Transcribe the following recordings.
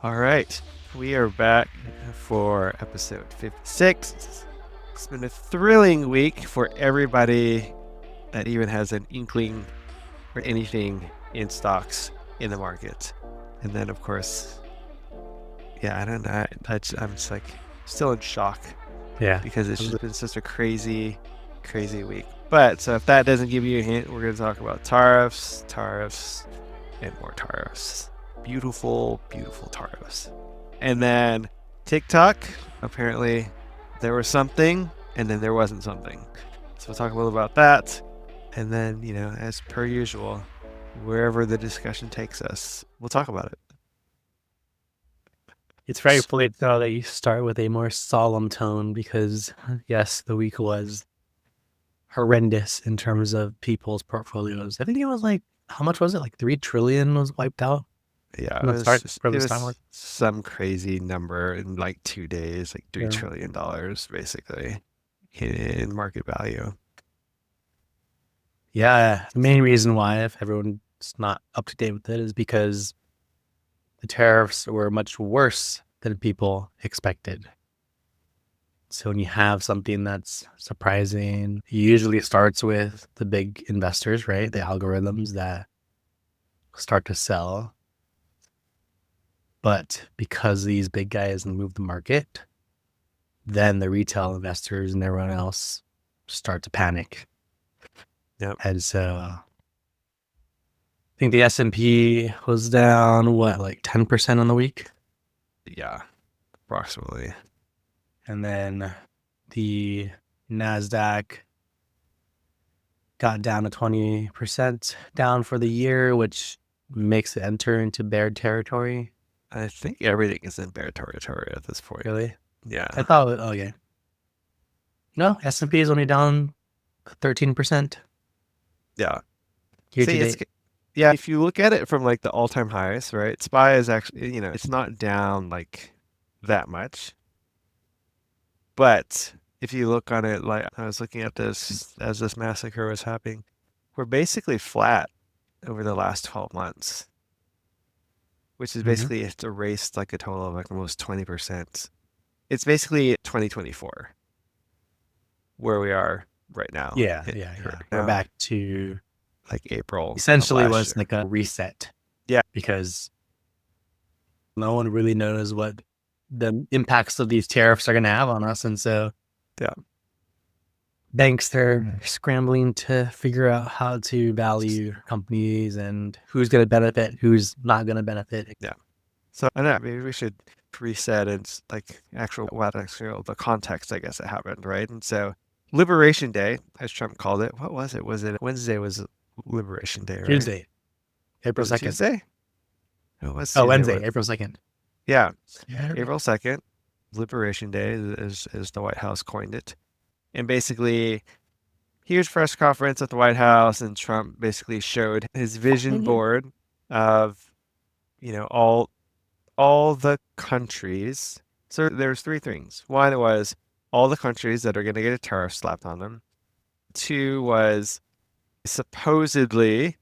All right, we are back for episode 56. It's been a thrilling week for everybody that even has an inkling or anything in stocks in the market. And then, of course, I don't know. I'm just like still in shock because it's just been such a crazy week. But so if that doesn't give you a hint, we're going to talk about tariffs, and more tariffs. Beautiful tariffs. And then TikTok, apparently there was something and then there wasn't something. So we'll talk a little about that. And then, as per usual, wherever the discussion takes us, we'll talk about it. It's very polite though that you start with a more solemn tone because, yes, the week was horrendous in terms of people's portfolios. I think it was like, how much was it? Like 3 trillion was wiped out? Yeah, it was some crazy number in like 2 days, like $3 trillion basically in market value. Yeah, the main reason why, if everyone's not up to date with it, is because the tariffs were much worse than people expected. So when you have something that's surprising, it usually starts with the big investors, right? The algorithms that start to sell. But because these big guys move the market, then the retail investors and everyone else start to panic. Yep. And so I think the S&P was down, like 10% on the week? Yeah, approximately. And then the NASDAQ got down to 20% down for the year, which makes it enter into bear territory. I think everything is in bear territory at this point. Really? Yeah. I thought, okay. No, S&P is only down 13%. Yeah. Year to date. Yeah, if you look at it from like the all-time highs, right? SPY is actually, it's not down like that much. But if you look on it, like I was looking at this as this massacre was happening, we're basically flat over the last 12 months, which is basically it's erased like a total of like almost 20%. It's basically 2024 where we are right now. Yeah. We're back to like April. Essentially was like a reset. Yeah. Because no one really knows what the impacts of these tariffs are going to have on us. And so banks, they're scrambling to figure out how to value companies and who's going to benefit, who's not going to benefit. Yeah. So I don't know, maybe we should reset and like the context, I guess, it happened, right? And so Liberation Day, as Trump called it, what was it? Was it Wednesday was Liberation Day, right? Tuesday, April 2nd. Tuesday? It was Tuesday, Wednesday, April 2nd. Yeah. April 2nd, Liberation Day, as the White House coined it. And basically, huge press conference at the White House, and Trump basically showed his vision board of, all the countries. So there's 3 things. One was all the countries that are going to get a tariff slapped on them. 2 was supposedly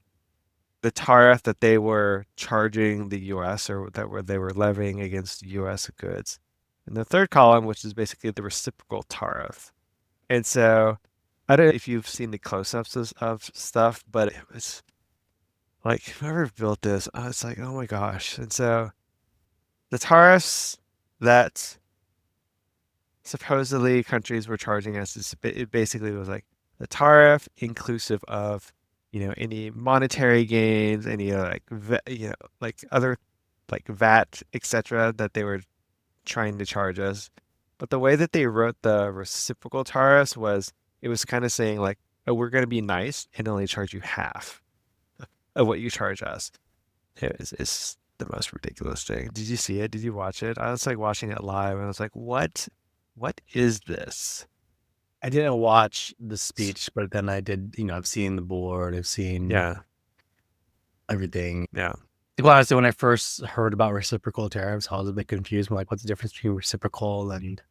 the tariff that they were charging the U.S. or they were levying against U.S. goods. And the 3rd column, which is basically the reciprocal tariff. And so I don't know if you've seen the close-ups of stuff, but it was like whoever built this, it's like, oh my gosh. And so the tariffs that supposedly countries were charging us, it basically was like the tariff inclusive of, any monetary gains, any like other like VAT, etc., that they were trying to charge us. But the way that they wrote the reciprocal tariffs was, it was kind of saying like, oh, we're going to be nice and only charge you half of what you charge us. It's the most ridiculous thing. Did you see it? Did you watch it? I was like watching it live and I was like, what is this? I didn't watch the speech, but then I did, I've seen the board, I've seen everything. Yeah. Well, honestly, when I first heard about reciprocal tariffs, I was a bit confused. I'm like, what's the difference between reciprocal and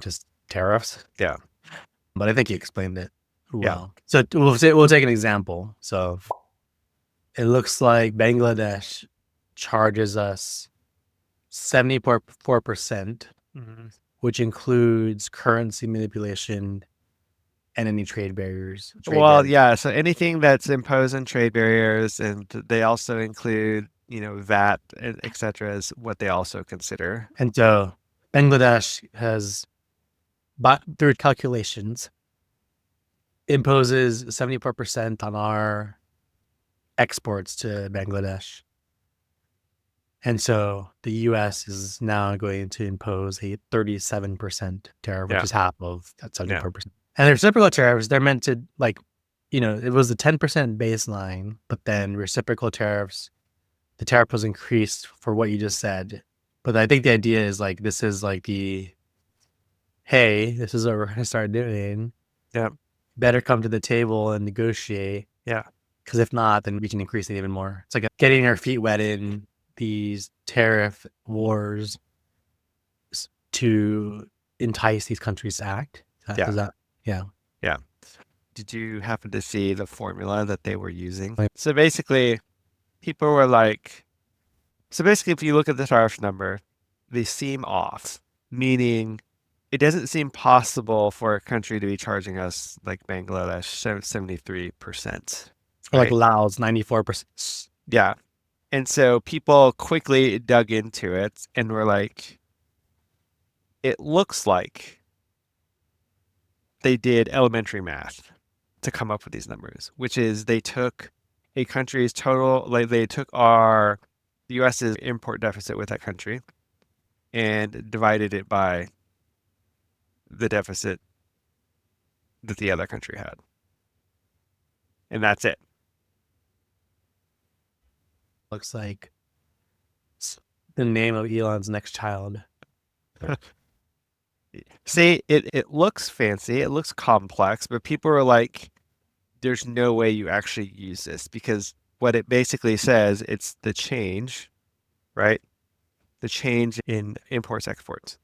just tariffs? Yeah. But I think you explained it well. So we'll take an example. So it looks like Bangladesh charges us 74%, Mm-hmm. which includes currency manipulation and any trade barriers. Well, yeah. So anything that's imposing trade barriers, and they also include, VAT, et cetera, is what they also consider. And so Bangladesh has, through calculations, imposes 74% on our exports to Bangladesh. And so the US is now going to impose a 37% tariff, which Yeah. is half of that 74%. And the reciprocal tariffs, they're meant to, it was the 10% baseline, but then reciprocal tariffs, the tariff was increased for what you just said. But I think the idea is this is hey, this is what we're going to start doing. Yeah. Better come to the table and negotiate. Yeah. Because if not, then we can increase it even more. It's like getting our feet wet in these tariff wars to entice these countries to act. Yeah. Did you happen to see the formula that they were using? Like- So basically, people were if you look at the tariff number, they seem off, meaning it doesn't seem possible for a country to be charging us like Bangladesh 73%. Or like Right? Laos, 94%. Yeah. And so people quickly dug into it and were like, it looks like they did elementary math to come up with these numbers, which is they took a country's total, they took the US's import deficit with that country and divided it by the deficit that the other country had. And that's it. Looks like the name of Elon's next child. See, it looks fancy, it looks complex, but people are like, there's no way you actually use this, because what it basically says, it's the change, right? The change in imports, exports,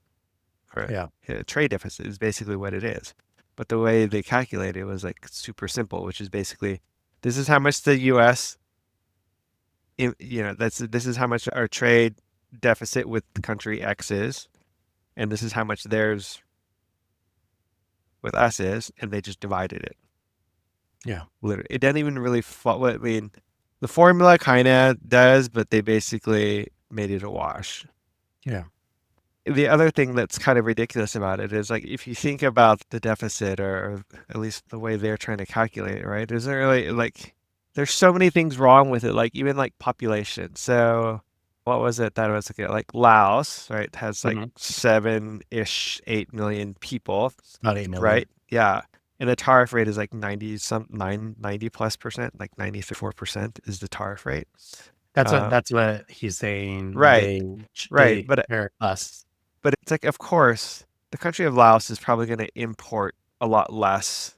or Yeah. trade deficit is basically what it is. But the way they calculate it was like super simple, which is basically, this is how much the US, this is how much our trade deficit with the country X is, and this is how much theirs with us is, and they just divided it. Yeah. Literally, it doesn't even really I mean, the formula kind of does, but they basically made it a wash. Yeah. The other thing that's kind of ridiculous about it is, like, if you think about the deficit, or at least the way they're trying to calculate it, right? Isn't really there's so many things wrong with it, like even like population. So what was it that was like Laos, right? Has like 7-ish, 8 million people, Not 8 million. right? Yeah. And the tariff rate is like 90+%, like 94% is the tariff rate. That's what he's saying. Right. Right. But us. But it's like, of course, the country of Laos is probably going to import a lot less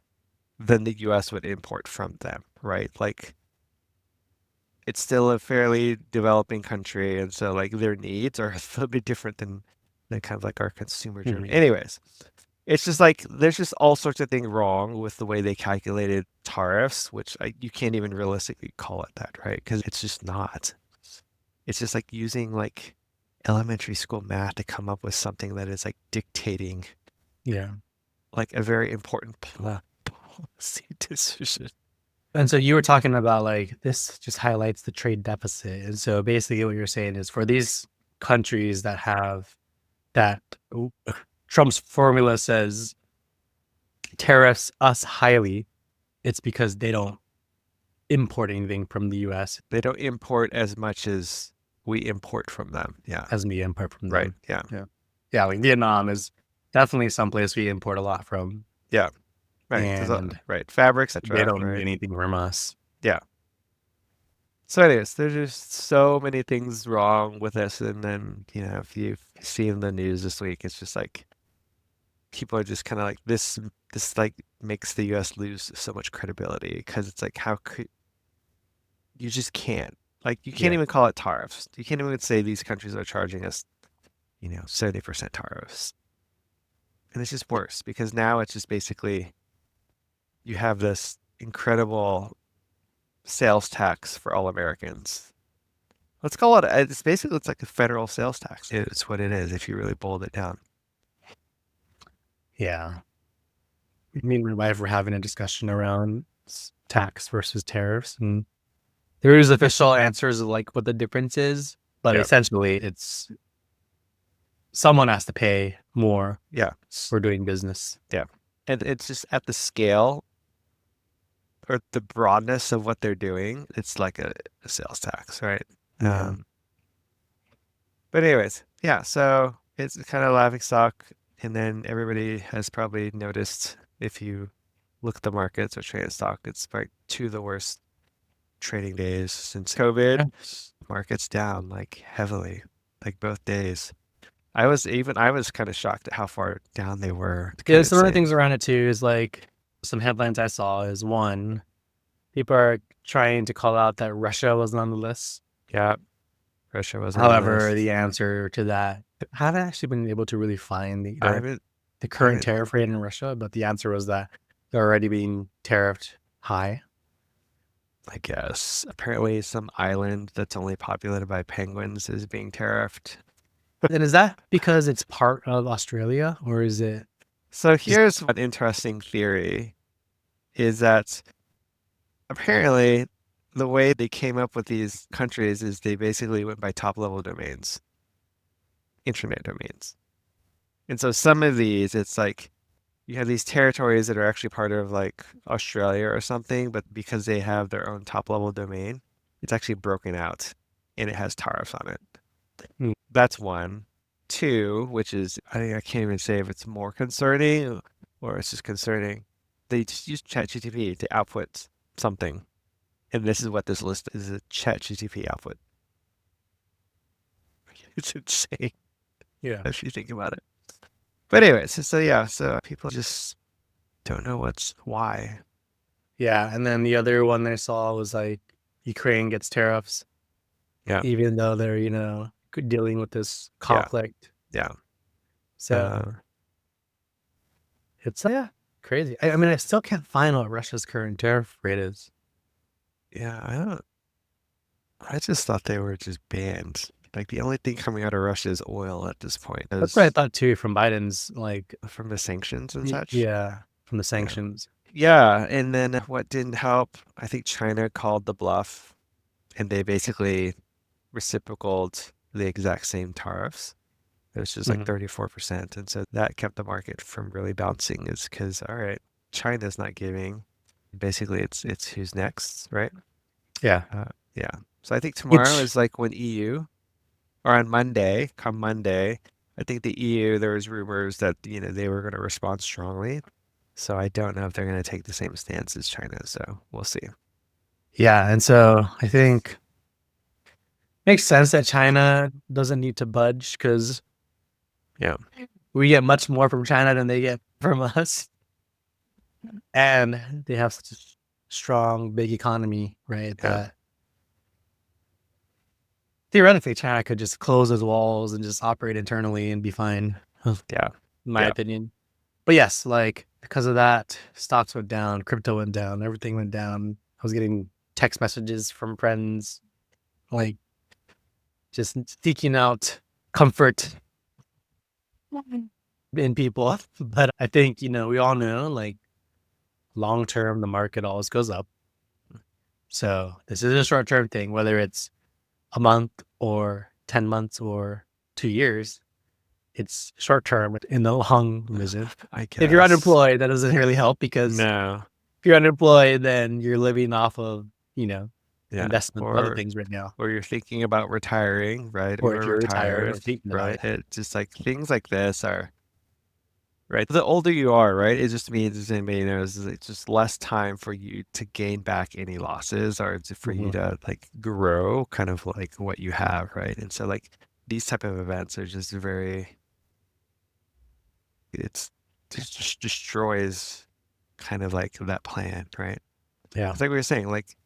than the US would import from them, right? Like, it's still a fairly developing country, and so like their needs are a little bit different than kind of like our consumer driven. Anyways, it's just like there's just all sorts of things wrong with the way they calculated tariffs, which you can't even realistically call it that, right? Because it's just not. It's just like using like elementary school math to come up with something that is like dictating, like a very important policy decision. And so you were talking about like this just highlights the trade deficit. And so basically what you're saying is for these countries that have that, Trump's formula says tariffs us highly, it's because they don't import anything from the US. They don't import as much as we import from them. Yeah. As we import from them. Right. Yeah. Yeah. Like Vietnam is definitely someplace we import a lot from. Yeah. Right. And right. Fabrics, etc. They don't need anything from us. Yeah. So anyways, there's just so many things wrong with this. And then, if you've seen the news this week, it's just like people are just kind of like this like makes the US lose so much credibility, because it's like, how could you just can't. Like, you can't even call it tariffs. You can't even say these countries are charging us, 70% tariffs. And it's just worse, because now it's just basically you have this incredible sales tax for all Americans. Let's call it, it's basically, it's like a federal sales tax. It's what it is if you really boiled it down. Yeah. Me and my wife were having a discussion around tax versus tariffs, and there is official answers of like what the difference is, but Yep. essentially it's someone has to pay more Yeah. for doing business. Yeah. And it's just at the scale or the broadness of what they're doing, it's like a sales tax, right? Yeah. But anyways, yeah, so it's kind of laughing stock. And then everybody has probably noticed if you look at the markets or trade stock, it's like two of the worst trading days since COVID. Markets down like heavily, like both days. I was kind of shocked at how far down they were. It's Yeah, kind of some other insane. things around it too is like some headlines I saw is one, people are trying to call out that Russia wasn't on the list. Yeah, Russia was on the However, list. the answer to that, I haven't actually been able to really find I the haven't, current tariff rate in Russia, but the answer was that they're already being tariffed high. I guess. Apparently, some island that's only populated by penguins is being tariffed. And is that because it's part of Australia, or is it? So here's an interesting theory is that apparently the way they came up with these countries is they basically went by top level domains, internet domains. And so some of these, it's like you have these territories that are actually part of like Australia or something, but because they have their own top level domain, it's actually broken out and it has tariffs on it. Hmm. That's one. Two, which is, I can't even say if it's more concerning or it's just concerning. They just use ChatGPT to output something. And this is what this list is, a ChatGPT output. It's insane Yeah. if you think about it. But anyways, so yeah, so people just don't know why. Yeah, and then the other one I saw was like Ukraine gets tariffs, Yeah, even though they're dealing with this yeah, conflict. yeah. So it's crazy. I mean, I still can't find what Russia's current tariff rate is. Yeah, I just thought they were just banned. Like the only thing coming out of Russia is oil at this point. That's what I thought too from Biden's From the sanctions and such. yeah, from the Yeah. sanctions. Yeah, and then what didn't help, I think China called the bluff and they basically reciprocaled the exact same tariffs. It was just like Mhm. 34%. And so that kept the market from really bouncing is because, all right, China's not giving. Basically, it's who's next, right? Yeah. Yeah. So I think tomorrow Which is like when EU, or on Monday, come Monday, I think the EU, there was rumors that, they were going to respond strongly. So I don't know if they're going to take the same stance as China. So we'll see. yeah, and so I think makes sense that China doesn't need to budge because Yeah. we get much more from China than they get from us. And they have such a strong, big economy, right? Yeah. That theoretically China could just close those walls and just operate internally and be fine. Yeah. In my Yeah. opinion. But yes, like because of that, stocks went down, crypto went down, everything went down. I was getting text messages from friends, like just seeking out comfort in people. But I think, we all know like long term, the market always goes up. So this is a short term thing, whether it's a month or 10 months or 2 years. It's short term in the long vision. I guess. If you're unemployed, that doesn't really help because No. if you're unemployed, then you're living off of, Yeah. investment and other things right now. Or you're thinking about retiring, right? Or if you're retired or thinking about right? It just like things like this are right. The older you are, right? It just means, as anybody knows, is it's just less time for you to gain back any losses or for you to like grow kind of like what you have, right? And so like these type of events are just it just destroys kind of like that plan, right? Yeah. It's like we were saying, like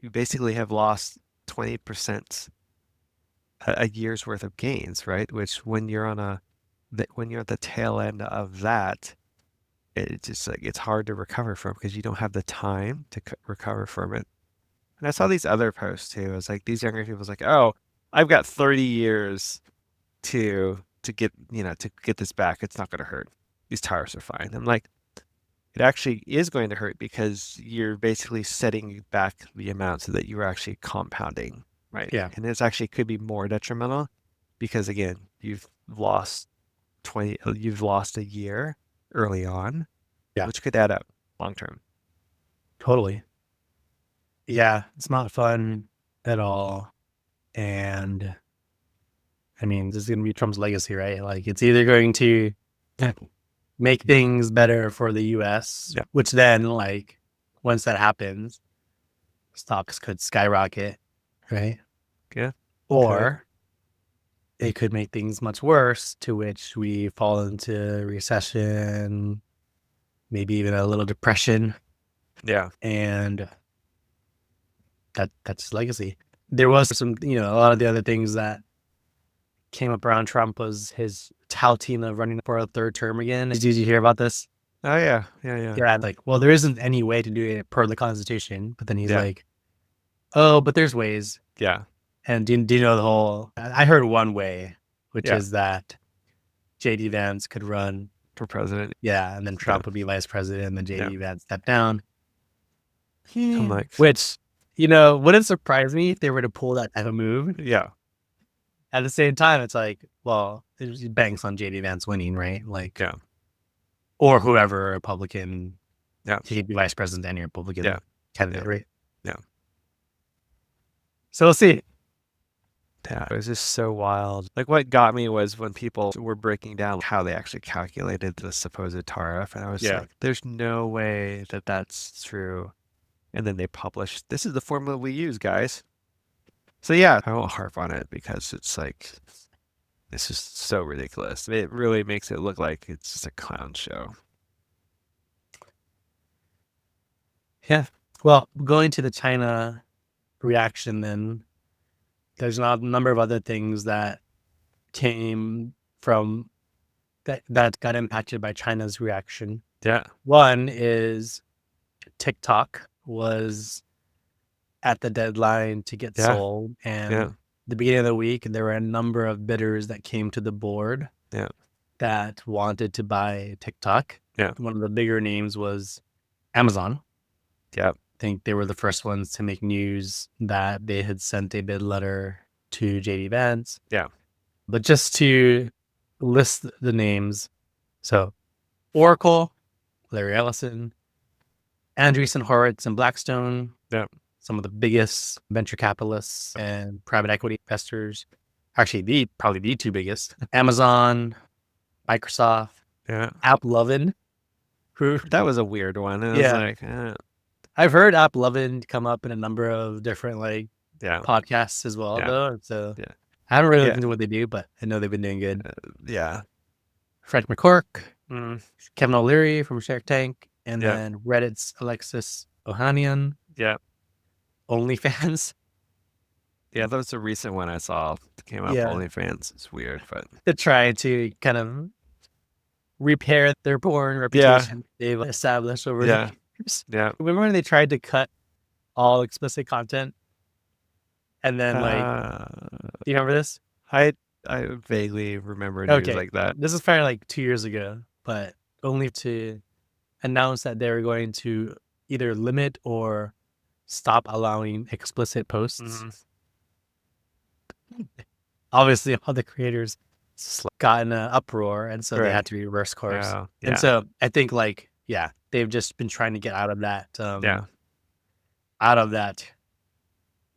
you basically have lost 20% a year's worth of gains, right? Which when you're when you're at the tail end of that, it's just like it's hard to recover from because you don't have the time to recover from it. And I saw these other posts too. It's like these younger people was like, oh, I've got 30 years to get to get this back. It's not going to hurt. These tariffs are fine. I'm like, it actually is going to hurt because you're basically setting back the amount so that you're actually compounding, right? Yeah. And this actually could be more detrimental because again, you've lost a year early on, Yeah. which could add up long term. Totally. Yeah, it's not fun at all. And I mean, this is going to be Trump's legacy, right? Like, it's either going to make things better for the US, Yeah. which then, like, once that happens, stocks could skyrocket, right? Yeah. Or it could make things much worse, to which we fall into recession, maybe even a little depression. Yeah. And that's his legacy. There was some, a lot of the other things that came up around Trump was his touting of running for a third term again. Did you hear about this? Oh yeah. Yeah. Yeah, like, well, there isn't any way to do it per the Constitution, but then he's Yeah. like, oh, but there's ways. Yeah. And do you know the whole? I heard one way, which Yeah. is that JD Vance could run For president. yeah, and then Trump would be vice president, and then JD Yeah. Vance step down. I'm like, Which, wouldn't surprise me if they were to pull that type of move. yeah. At the same time, it's like, well, it banks on JD Vance winning, right? Like, Yeah. or whoever Republican, Yeah. he could be vice president and Republican Yeah. candidate, Yeah. right? Yeah. So we'll see. Yeah, it was just so wild. Like what got me was when people were breaking down how they actually calculated the supposed tariff, and I was like, "There's no way that that's true." And then they published, "This is the formula we use, guys." So yeah, I won't harp on it because it's like this is so ridiculous. It really makes it look like it's just a clown show. Yeah. Well, going to the China reaction, then there's a number of other things that came from that got impacted by China's reaction. Yeah. One is TikTok was at the deadline to get sold, and the beginning of the week there were a number of bidders that came to the board that wanted to buy TikTok. Yeah. One of the bigger names was Amazon. Yeah. I think they were the first ones to make news that they had sent a bid letter to JD Vance. Yeah. But just to list the names, so Oracle, Larry Ellison, Andreessen Horowitz and Blackstone, some of the biggest venture capitalists and private equity investors, actually probably the two biggest, Amazon, Microsoft, AppLovin, who that was a weird one. It was like, I've heard AppLovin come up in a number of different podcasts as well, though. So I haven't really looked into what they do, but I know they've been doing good. Fred McCork, Kevin O'Leary from Shark Tank, and then Reddit's Alexis Ohanian. OnlyFans. Yeah, that was a recent one I saw. It came up OnlyFans. It's weird, but to try to kind of repair their porn reputation they've established over the years. Yeah. Remember when they tried to cut all explicit content? And then do you remember this? I vaguely remember news like that. This is probably like 2 years ago, but only to announce that they were going to either limit or stop allowing explicit posts. Obviously, all the creators got in an uproar, and so they had to reverse course. And so I think they've just been trying to get out of that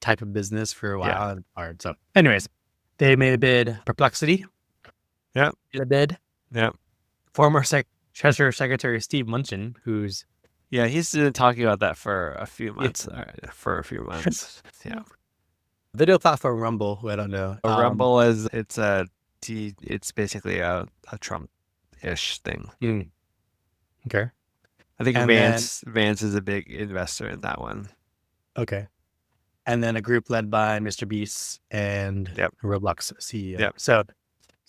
type of business for a while and hard. So anyways, they made a bid. Perplexity did a bid. Former Treasury Secretary Steve Mnuchin, who's he's been talking about that for a few months. Video platform Rumble, who I don't know. Rumble is it's basically a Trump-ish thing. Okay. I think Vance is a big investor in that one. Okay. And then a group led by Mr. Beast and Roblox CEO. So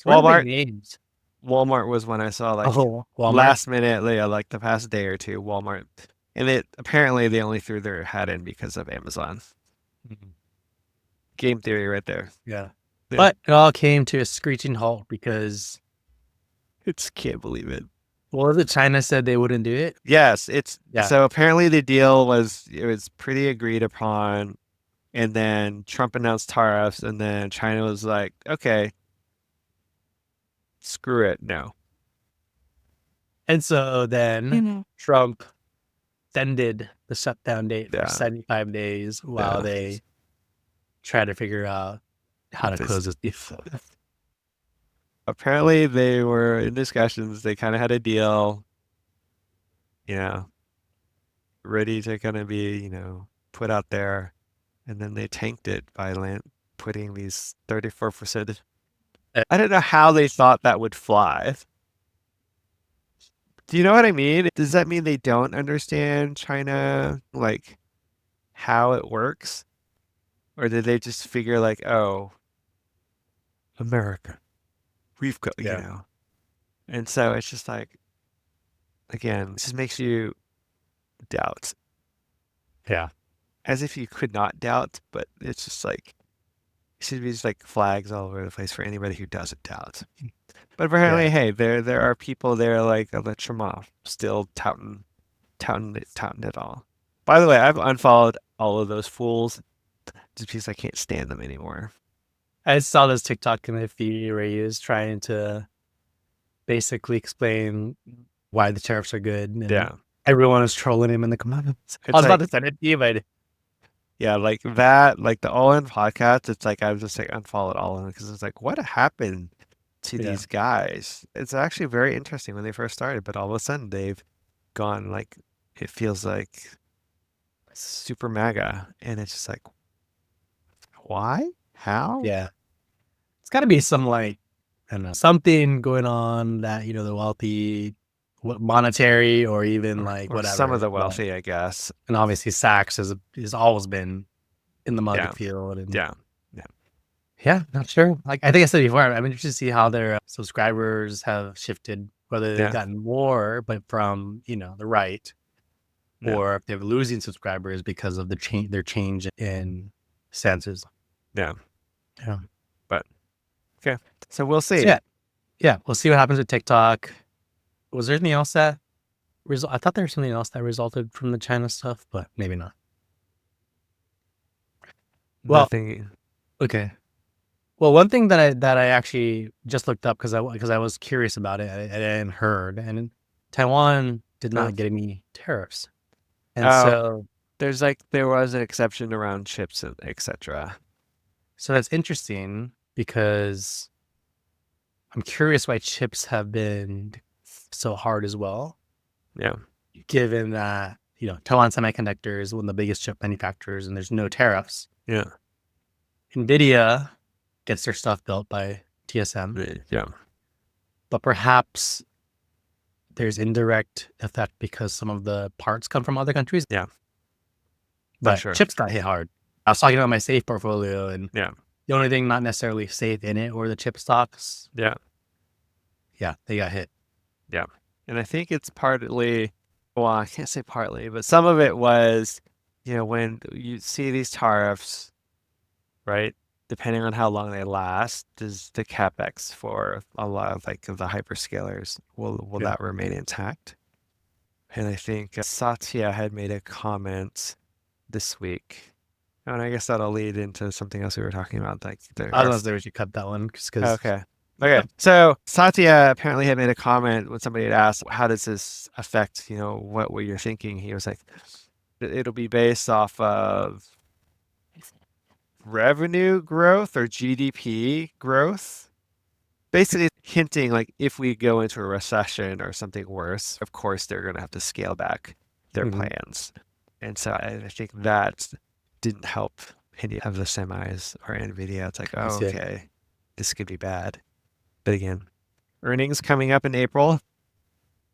Walmart was one I saw last minute, like the past day or two. Walmart, and apparently they only threw their hat in because of Amazon. Game theory right there. Yeah. Yeah. But it all came to a screeching halt because, It's can't believe it. well, the China said they wouldn't do it. Yes, it's Yeah. so apparently the deal was it was pretty agreed upon, and then Trump announced tariffs, and then China was like, okay, screw it, no. And so then Trump extended the shutdown date for Yeah. 75 days while Yeah. they try to figure out how to close this deal. Apparently they were in discussions, they kind of had a deal, you know, ready to kind of be, put out there, and then they tanked it by putting these 34%. I don't know how they thought that would fly. Do you know what I mean? Does that mean they don't understand China, like how it works? Or did they just figure like, oh, America, we've got, Yeah. And so it's just like, again, it just makes you doubt. Yeah. As if you could not doubt, but it's just like, it should be just like flags all over the place for anybody who doesn't doubt. But apparently, Yeah. hey, there are people there like Trump still touting it all. By the way, I've unfollowed all of those fools just because I can't stand them anymore. I saw this TikTok in the feed where he was trying to basically explain why the tariffs are good. And Yeah. everyone was trolling him in the comments. I It's was about like, to send it to you, but yeah, like that, like the All In podcast, it's like I was just like unfollowed all of them because it's like, what happened to Yeah. these guys? It's actually very interesting when they first started, but all of a sudden they've gone like, it feels like super MAGA. And it's just like, why? How? yeah, it's got to be some like, I don't know, something going on that, the wealthy, monetary or even like Or whatever. some of the but- wealthy, I guess. And obviously Sachs has always been in the market Yeah. field. And Yeah. yeah, not sure. Like I think I said before, I'm interested to see how their subscribers have shifted, whether they've Yeah. gotten more, but from, the right, Yeah. or if they're losing subscribers because of their change in stances. Yeah. Yeah. But okay. So we'll see. So yeah, we'll see what happens with TikTok. Was there anything else that I thought there was something else that resulted from the China stuff, but maybe not. Well, Nothing. okay. Well, one thing that I actually just looked up because I was curious about it and heard, and Taiwan did not get any tariffs, and so there was an exception around chips, etc. So that's interesting because I'm curious why chips have been so hard as well. Yeah. Given that, Taiwan Semiconductors is one of the biggest chip manufacturers and there's no tariffs. Yeah. NVIDIA gets their stuff built by TSM. Yeah. But perhaps there's indirect effect because some of the parts come from other countries. Yeah. But sure. chips got hit hard. I was talking about my safe portfolio, and Yeah. the only thing not necessarily safe in it were the chip stocks. Yeah. Yeah, they got hit. Yeah. And I think it's partly, well, I can't say partly, but some of it was, when you see these tariffs, right? Depending on how long they last, does the capex for a lot of like the hyperscalers will that remain intact? And I think Satya had made a comment this week. And I guess that'll lead into something else we were talking about. Like I don't know if we should cut that one because Okay. So Satya apparently had made a comment when somebody had asked, how does this affect, what you're thinking? He was like, it'll be based off of revenue growth or GDP growth. Basically hinting like if we go into a recession or something worse, of course they're going to have to scale back their plans. And so I think that didn't help any of the semis or NVIDIA. It's like, oh, okay, this could be bad. But again, earnings coming up in April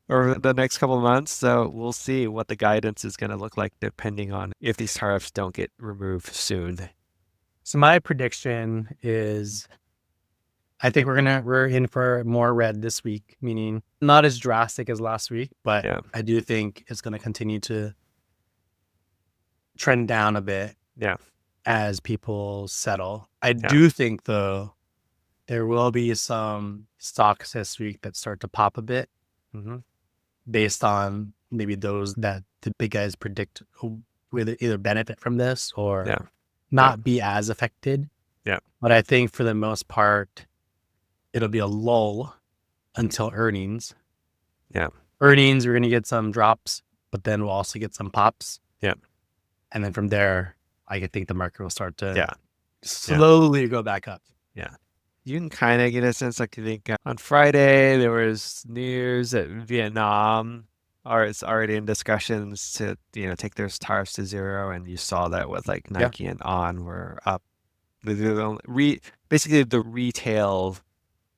or the next couple of months. So we'll see what the guidance is going to look like depending on if these tariffs don't get removed soon. So my prediction is I think we're in for more red this week, meaning not as drastic as last week, but I do think it's going to continue to trend down a bit. Yeah. as people settle. I Yeah. do think, though, there will be some stocks this week that start to pop a bit Mm-hmm. based on maybe those that the big guys predict will either benefit from this or Yeah. not be as affected. Yeah. But I think for the most part, it'll be a lull until earnings. Yeah. Earnings, we're going to get some drops, but then we'll also get some pops. Yeah. And then from there, I think the market will start to slowly go back up. Yeah. You can kind of get a sense, like, I think on Friday there was news that Vietnam is already in discussions to, take their tariffs to zero, and you saw that with like Nike and On were up. Basically, the retail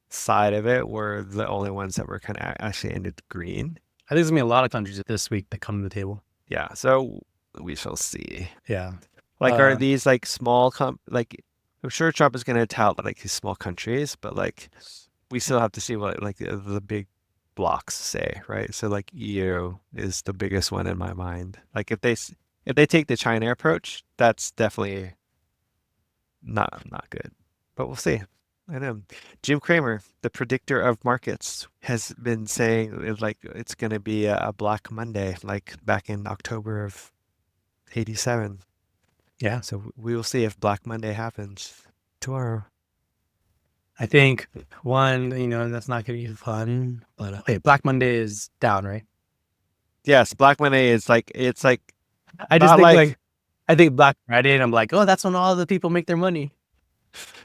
side of it were the only ones that were kind of actually ended green. I think there's gonna be a lot of countries this week that come to the table. Yeah, so we shall see. Yeah, Like, are these like small like? I'm sure Trump is going to tout like these small countries, but like we still have to see what like the big blocks say, right? So like EU is the biggest one in my mind. Like if they take the China approach, that's definitely not good. But we'll see. I know. Jim Cramer, the predictor of markets, has been saying like it's going to be a Black Monday, like back in October of '87. yeah. So we will see if Black Monday happens tomorrow. I think one, that's not gonna be fun. But wait, Black Monday is down, right? Yes, Black Monday is like it's like I just not think like I think Black Friday, and I'm like, oh, that's when all the people make their money.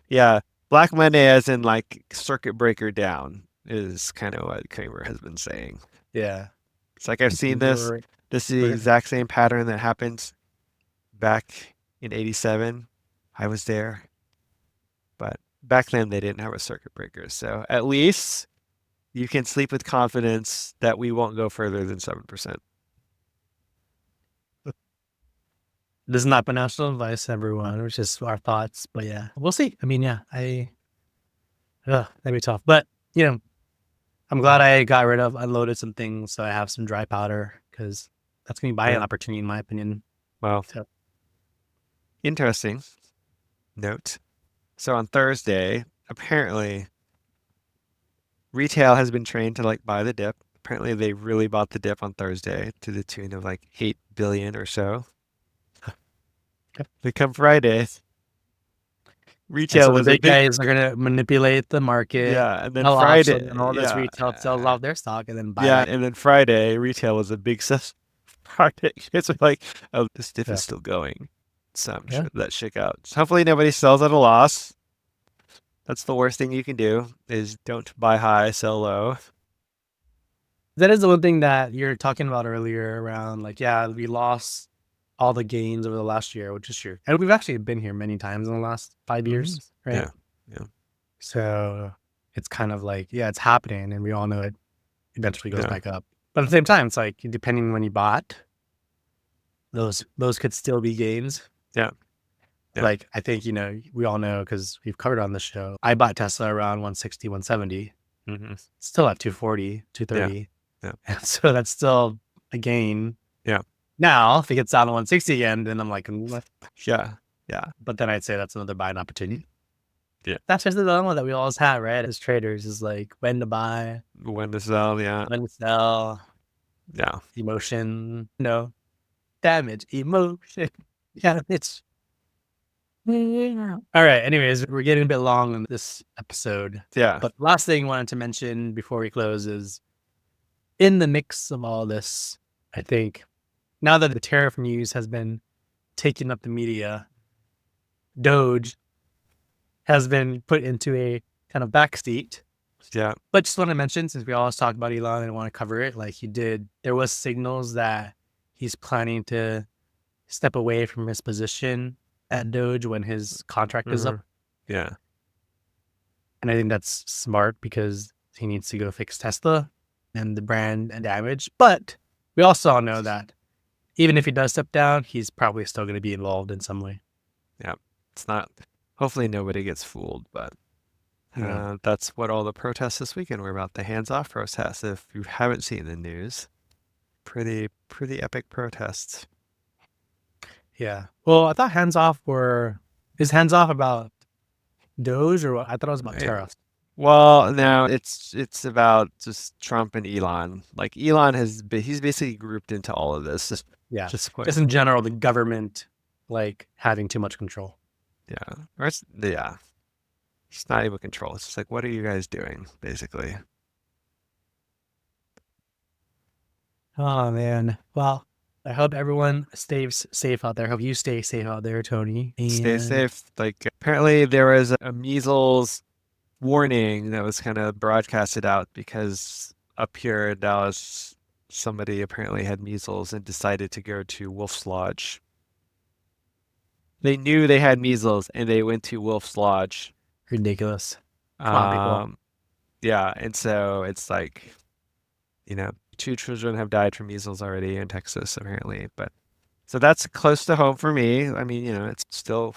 yeah, Black Monday as in like circuit breaker down is kind of what Kramer has been saying. Yeah, It's like I've seen this. We're- This is the exact same pattern that happened back in '87. I was there, but back then they didn't have a circuit breaker. So at least you can sleep with confidence that we won't go further than 7%. This is not financial advice, everyone. It's just our thoughts. But yeah, we'll see. I mean, yeah, that'd be tough. But I'm glad I unloaded some things, so I have some dry powder because that's gonna be buying opportunity, in my opinion. Well, So. Interesting note. So on Thursday, apparently retail has been trained to like buy the dip. Apparently they really bought the dip on Thursday to the tune of like 8 billion or so. They come Friday. Retail So the was a big big guys are gonna manipulate the market. yeah, and then Sell off, so Friday then all this retail sells off their stock and then buy yeah, back. and then Friday retail was a big sus Friday. It's like, oh, this dip is still going. So I'm sure that shook out. So hopefully nobody sells at a loss. That's the worst thing you can do is don't buy high, sell low. That is the one thing that you're talking about earlier around like, yeah, we lost all the gains over the last year, which is true. And we've actually been here many times in the last 5 years, right? Yeah. So it's kind of like, yeah, it's happening and we all know it eventually goes back up. But at the same time, it's like, depending on when you bought, those could still be gains. Yeah. Like, I think, we all know because we've covered on the show. I bought Tesla around 160, 170. Mm-hmm. Still at 240, 230. Yeah. And so that's still a gain. Yeah. Now, if it gets down to 160 again, then I'm like, what? Yeah. But then I'd say that's another buying opportunity. Yeah. That's just the dilemma that we always have, right? As traders, is like when to buy, when to sell, when to sell. Yeah. Emotion, damage, emotion. Yeah, it's. All right. Anyways, we're getting a bit long on this episode. Yeah. But last thing I wanted to mention before we close is in the mix of all this, I think now that the tariff news has been taking up the media, Doge has been put into a kind of backseat. Yeah. But just want to mention, since we always talk about Elon and want to cover it, like there was signals that he's planning to step away from his position at Doge when his contract is up. Yeah. And I think that's smart because he needs to go fix Tesla and the brand and damage. But we also all know that even if he does step down, he's probably still going to be involved in some way. Yeah. It's not, hopefully nobody gets fooled, but that's what all the protests this weekend were about. The hands-off protests. If you haven't seen the news, pretty epic protests. Yeah. Well, I thought is hands off about Doge or what? I thought it was about tariffs. Well, no, it's about just Trump and Elon. Like Elon he's basically grouped into all of this. Yeah. Just Just in general, the government like having too much control. yeah. Or it's not even control. It's just like, what are you guys doing, basically? Oh man. Well, I hope everyone stays safe out there. I hope you stay safe out there, Tony. Stay And safe. Like apparently there was a measles warning that was kind of broadcasted out because up here in Dallas, somebody apparently had measles and decided to go to Wolf's Lodge. They knew they had measles and they went to Wolf's Lodge. ridiculous. Come on, people. Yeah, and so it's like, 2 children have died from measles already in Texas, apparently. But so that's close to home for me. I mean, it's still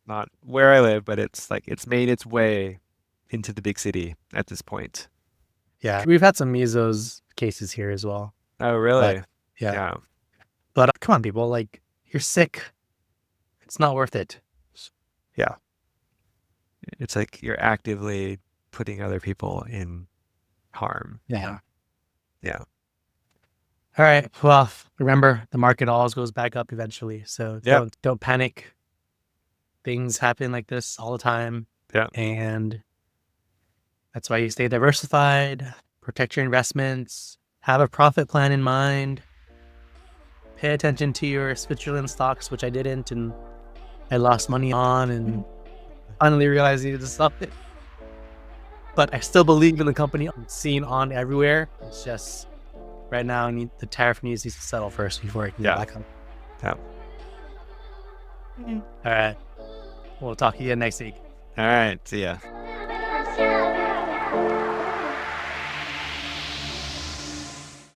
not where I live, but it's like it's made its way into the big city at this point. Yeah. We've had some measles cases here as well. Oh, really? But yeah. Yeah. But come on, people. Like, you're sick. It's not worth it. Yeah. It's like you're actively putting other people in harm. Yeah. Yeah. All right. Well, remember, the market always goes back up eventually. So Yep. don't panic. Things happen like this all the time. Yeah. And that's why you stay diversified, protect your investments, have a profit plan in mind, pay attention to your Switzerland stocks, which I didn't, and I lost money on, and finally realized I needed to stop it. But I still believe in the company. I'm seeing on everywhere. It's just right now the tariff needs to settle first before it can go back up. Yeah. All right. We'll talk to you next week. All right. See ya.